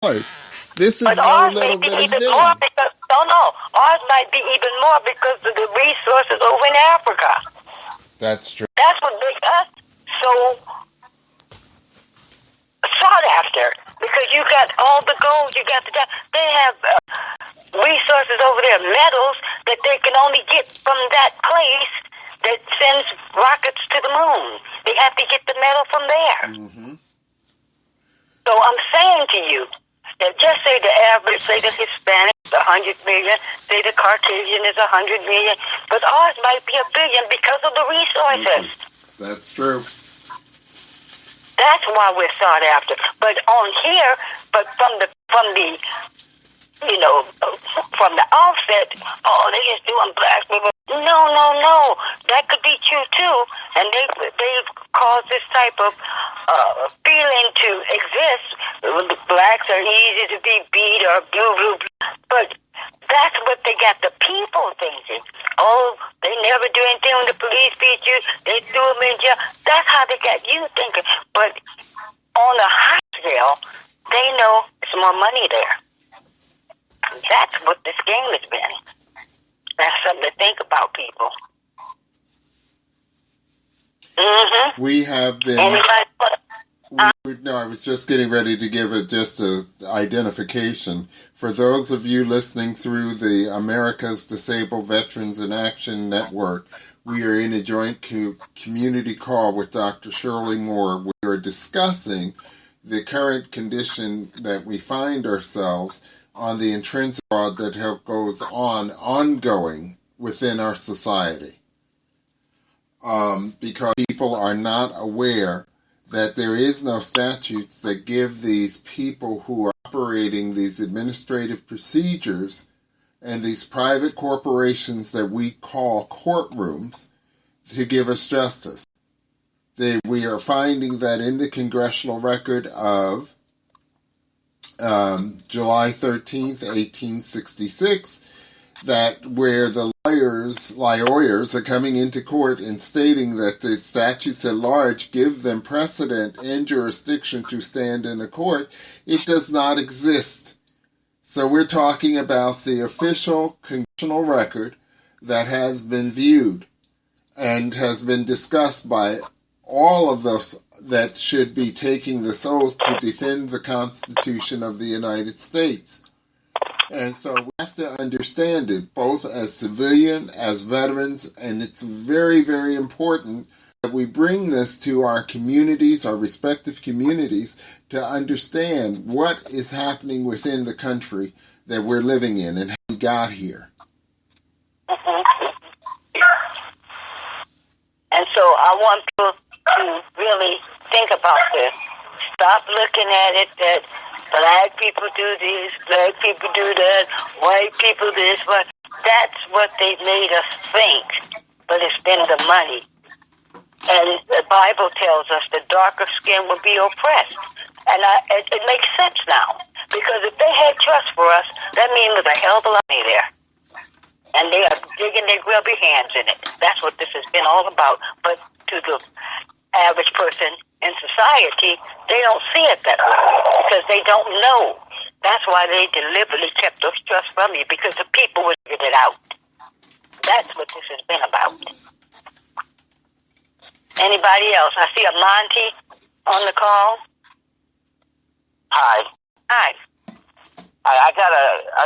This is But no ours may little be bitty even thing. more because, no, ours might be even more because of the resources over in Africa. That's true. That's what makes us so sought after. Because you got all the gold, you got they have resources over there, metals that they can only get from that place that sends rockets to the moon. They have to get the metal from there. Mm-hmm. So I'm saying to you, that just say the average, say the Hispanic is 100 million, say the Caucasian is 100 million, but ours might be 1 billion because of the resources. That's true. That's why we're sought after. But on here, but from the from the offset, they just doing black people. No. That could be true too, and they've caused this type of feeling to exist. The blacks are easy to be beat or blue, but that's what they got the people thinking. Oh, they never do anything when the police beat you. They threw them in jail. That's how they got you thinking. But on a high scale, they know there's more money there. That's what this game has been. That's something to think about, people. Mm-hmm. We have been... No, I was just getting ready to give it just a identification. For those of you listening through the America's Disabled Veterans in Action Network, we are in a joint community call with Dr. Shirley Moore. We are discussing the current condition that we find ourselves on the intrinsic fraud that goes ongoing within our society. Because people are not aware that there is no statutes that give these people who are operating these administrative procedures and these private corporations that we call courtrooms to give us justice. We are finding that in the congressional record of July 13th, 1866, that where the lawyers are coming into court and stating that the statutes at large give them precedent and jurisdiction to stand in a court, it does not exist. So we're talking about the official congressional record that has been viewed and has been discussed by all of those that should be taking this oath to defend the Constitution of the United States. And so we have to understand it, both as civilian, as veterans, and it's very, very important that we bring this to our communities, our respective communities, to understand what is happening within the country that we're living in and how we got here. And so I want people to really think about this. Stop looking at it that black people do this, black people do that, white people this, but that's what they made us think. But it's been the money. And the Bible tells us the darker skin will be oppressed. And it makes sense now. Because if they had trust for us, that means there's a hell of a lot of money there. And they are digging their grubby hands in it. That's what this has been all about. But to the average person in society, they don't see it that way because they don't know. That's why they deliberately kept those trusts from you, because the people would get it out. That's what this has been about. Anybody else? I see a Monty on the call. Hi. I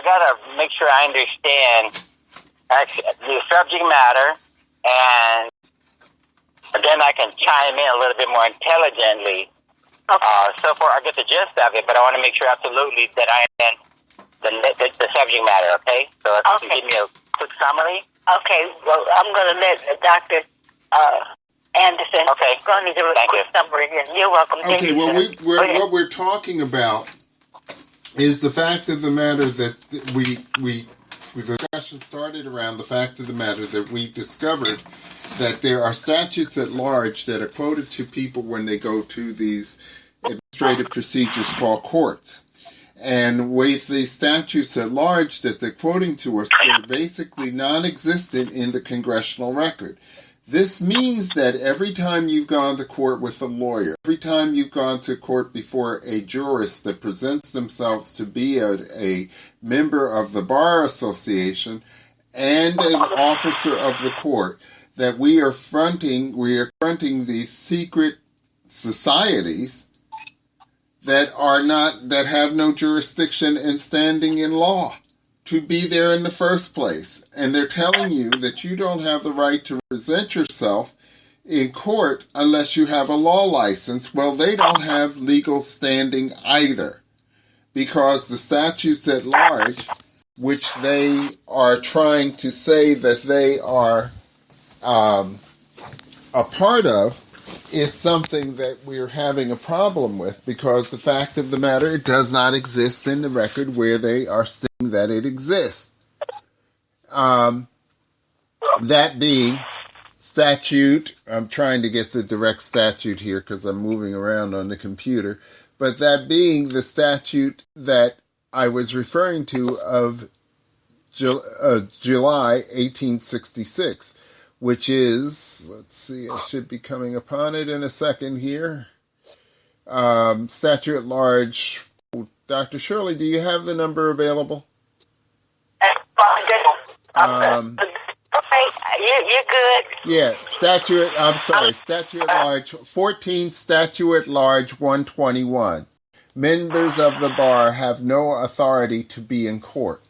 gotta make sure I understand the subject matter, and then I can chime in a little bit more intelligently. Okay. So far, I get the gist of it, but I want to make sure absolutely that I understand the subject matter. Okay. So if you can give me a quick summary. Okay. Well, I'm going to let Dr. Anderson. Okay. Going to give a quick summary. You're welcome. Okay. Well, what we're talking about is the fact of the matter that the discussion started around the fact of the matter that we discovered that there are statutes at large that are quoted to people when they go to these administrative procedures called courts. And with these statutes at large that they're quoting to us, they're basically non-existent in the congressional record. This means that every time you've gone to court with a lawyer, every time you've gone to court before a jurist that presents themselves to be a member of the Bar Association and an officer of the court, that we are fronting these secret societies that have no jurisdiction and standing in law to be there in the first place. And they're telling you that you don't have the right to present yourself in court unless you have a law license. Well, they don't have legal standing either, because the statutes at large, which they are trying to say that they are a part of, is something that we're having a problem with, because the fact of the matter, it does not exist in the record where they are saying that it exists. That being statute, I'm trying to get the direct statute here because I'm moving around on the computer, but that being the statute that I was referring to of July 1866, which is, let's see, I should be coming upon it in a second here. Statute at large. Dr. Shirley, do you have the number available? You're good. Yeah, statute at large, 14 statute at large 121. Members of the bar have no authority to be in court.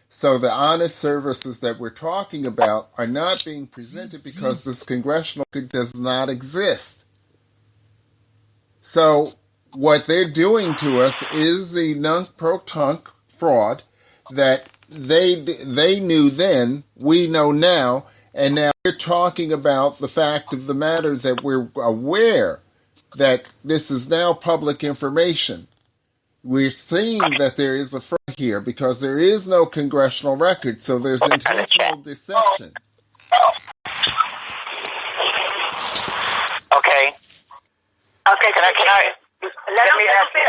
So the honest services that we're talking about are not being presented because this congressional does not exist. So what they're doing to us is the nunk-pro-tunk fraud that they knew then, we know now, and now we're talking about the fact of the matter that we're aware that this is now public information. We're seeing that there is a fraud here because there is no congressional record, so there's intentional deception. Okay. Okay, Can I let me ask you?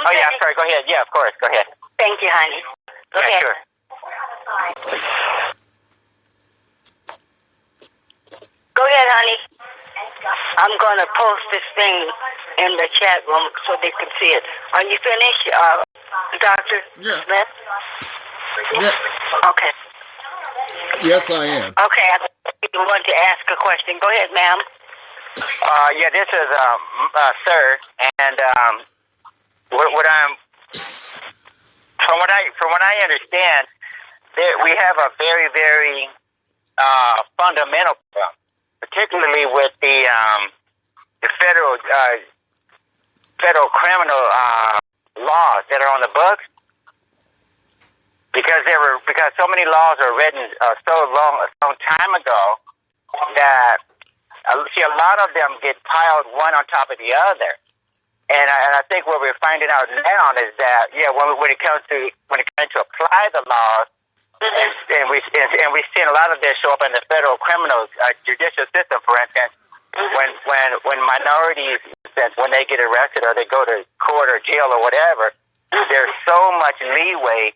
Oh, yeah, sorry, go ahead. Yeah, of course, go ahead. Thank you, honey. Go ahead. Sure. Go ahead, honey. I'm going to post this thing in the chat room so they can see it. Are you finished, Dr. Yeah. Smith? Yeah. Okay. Yes, I am. Okay, you want to ask a question. Go ahead, ma'am. Yeah, this is sir, and what I'm from what I understand, we have a very, very fundamental problem, particularly with the federal criminal laws that are on the books, because so many laws are written so long time ago that see, a lot of them get piled one on top of the other, and I think what we're finding out now is that when it comes to apply the laws, and we've seen a lot of this show up in the federal criminal judicial system. For instance, when minorities, when they get arrested or they go to court or jail or whatever, there's so much leeway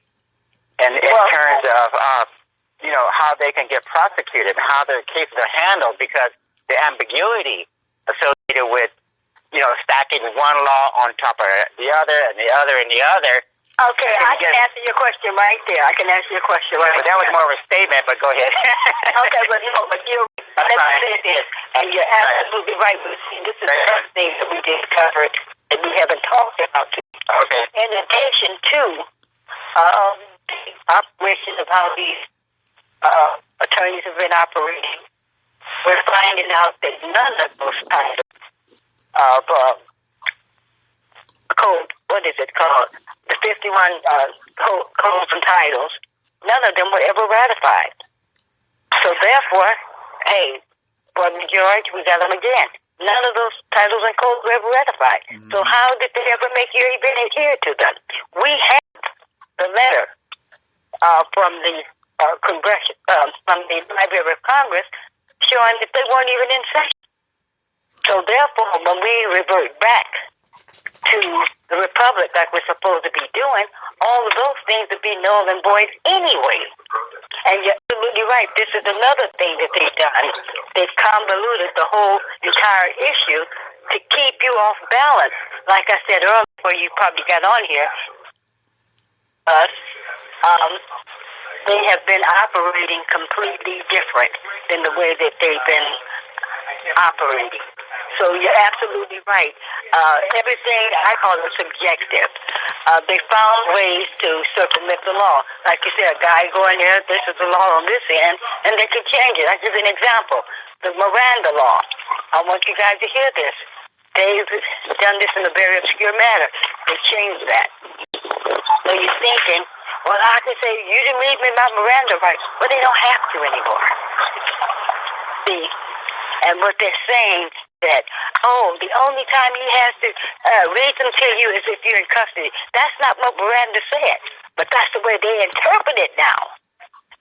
in terms of how they can get prosecuted and how their cases are handled, because the ambiguity associated with, stacking one law on top of the other and the other and the other. Okay, I can answer your question right there. But that was more of a statement, but go ahead. Okay, but you're let me say this, and you're absolutely right. But see, this is the first thing that we discovered that we haven't talked about. Okay. In addition to the operation of how these attorneys have been operating, we're finding out that none of those kinds of code, what is it called? The 51 codes and titles, none of them were ever ratified. So therefore, hey, Brother George, we got them again. None of those titles and codes were ever ratified. Mm-hmm. So how did they ever make you even adhere to them? We have the letter from the Congression, from the Library of Congress, showing that they weren't even in session. So therefore, when we revert back to the Republic like we're supposed to be doing, all of those things would be null and void anyway. And you're absolutely right. This is another thing that they've done. They've convoluted the whole entire issue to keep you off balance. Like I said earlier, before you probably got on here, they have been operating completely different than the way that they've been operating. So you're absolutely right. Everything, I call it subjective. They found ways to circumvent the law. Like you said, a guy going there, this is the law on this end, and they can change it. I'll give you an example. The Miranda law. I want you guys to hear this. They've done this in a very obscure manner. They changed that. So you're thinking, well, I can say, you didn't read me about Miranda rights. But they don't have to anymore. See? And what they're saying that, the only time he has to read them to you is if you're in custody. That's not what Miranda said. But that's the way they interpret it now.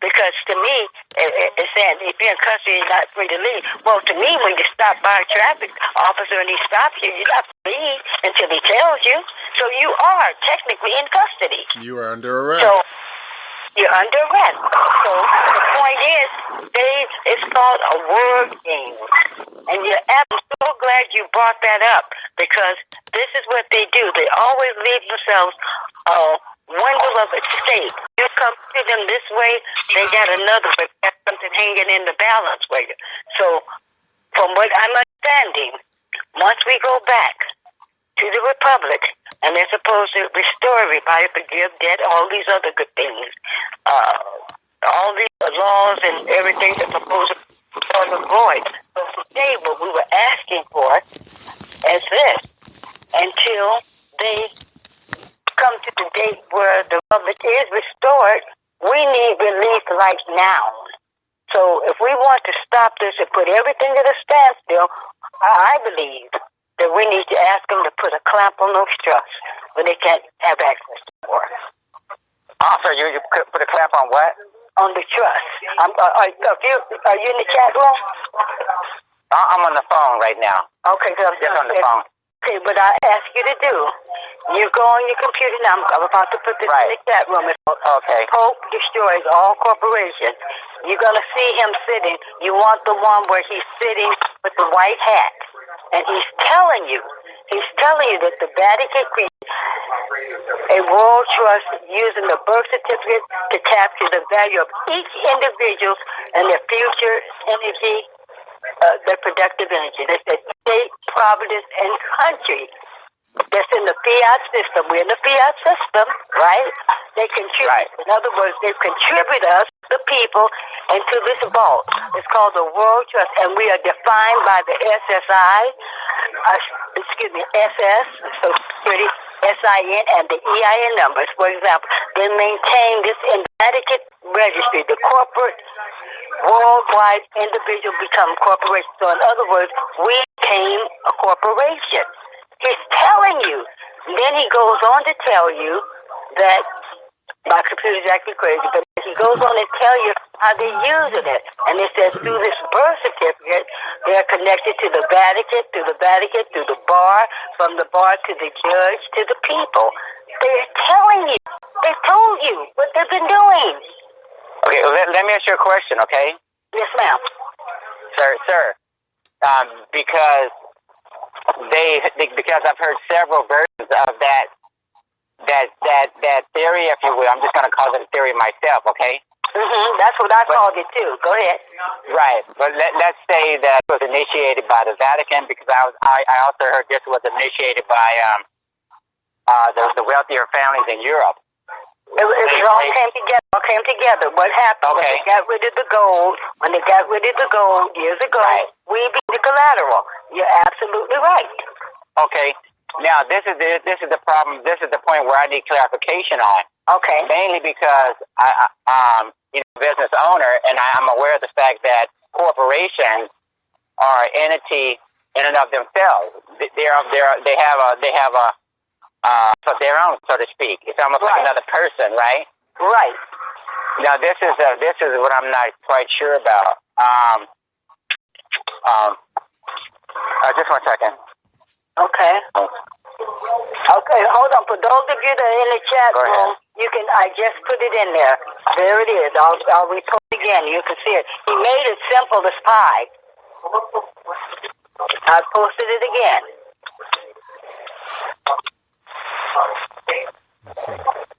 Because to me, it's saying if you're in custody, you're not free to leave. Well, to me, when you stop by a traffic officer and he stops you, you're not free to leave until he tells you. So you are technically in custody. You are under arrest. So you're under arrest. So the point is, it's called a word game. And I'm so glad you brought that up, because this is what they do. They always leave themselves window of escape. You come to them this way, they got another way. They got something hanging in the balance with you. So, from what I'm understanding, once we go back to the Republic, and they're supposed to restore everybody, forgive debt, all these other good things, all these laws and everything that's supposed to avoid. So today, what we were asking for is this: until they come to the date where the Republic is restored, we need relief right now. So if we want to stop this and put everything at a standstill, I believe that we need to ask them to put a clamp on those trusts when they can't have access to more. Also, you put a clamp on what? On the trust. Are you in the chat room? I'm on the phone right now. Okay, so I'm just on the phone. Okay, what I ask you to do, you go on your computer now. I'm about to put this in the chat room. Okay. Pope destroys all corporations. You're going to see him sitting. You want the one where he's sitting with the white hat. And he's telling you that the Vatican created a world trust using the birth certificate to capture the value of each individual and their future energy, their productive energy. They said state, providence, and country. That's in the fiat system. We're in the fiat system, right? They contribute. Right. In other words, they contribute us, the people, into this vault. It's called the World Trust, and we are defined by the SS, so Security, SIN, and the EIN numbers. For example, they maintain this in Vatican registry. The corporate, worldwide individual become corporation. So in other words, we became a corporation. He's telling you. And then he goes on to tell you that my computer's actually crazy, but he goes on to tell you how they're using it. And it says through this birth certificate, they're connected to the Vatican, through the bar, from the bar to the judge, to the people. They're telling you. They told you what they've been doing. Okay, let me ask you a question, okay? Yes, ma'am. Sir, because I've heard several versions of that theory, if you will. I'm just going to call it a theory myself, okay? Mm-hmm. That's what I called it too. Go ahead. Right, but let's say that it was initiated by the Vatican, because I also heard this was initiated by the wealthier families in Europe. It all came together. What happened when they got rid of the gold? When they got rid of the gold years ago, we beat the collateral. You're absolutely right. Okay. Now this is the problem. This is the point where I need clarification on. Okay. Mainly because I'm a business owner, and I'm aware of the fact that corporations are an entity in and of themselves. They have of their own, so to speak. It's almost like another person, right? Right. Now this is what I'm not quite sure about. Just 1 second. Okay. Okay, hold on. For those of you that are in the chat room, I just put it in there. There it is. I'll repost again. You can see it. He made it simple to spy. I posted it again. Let's see.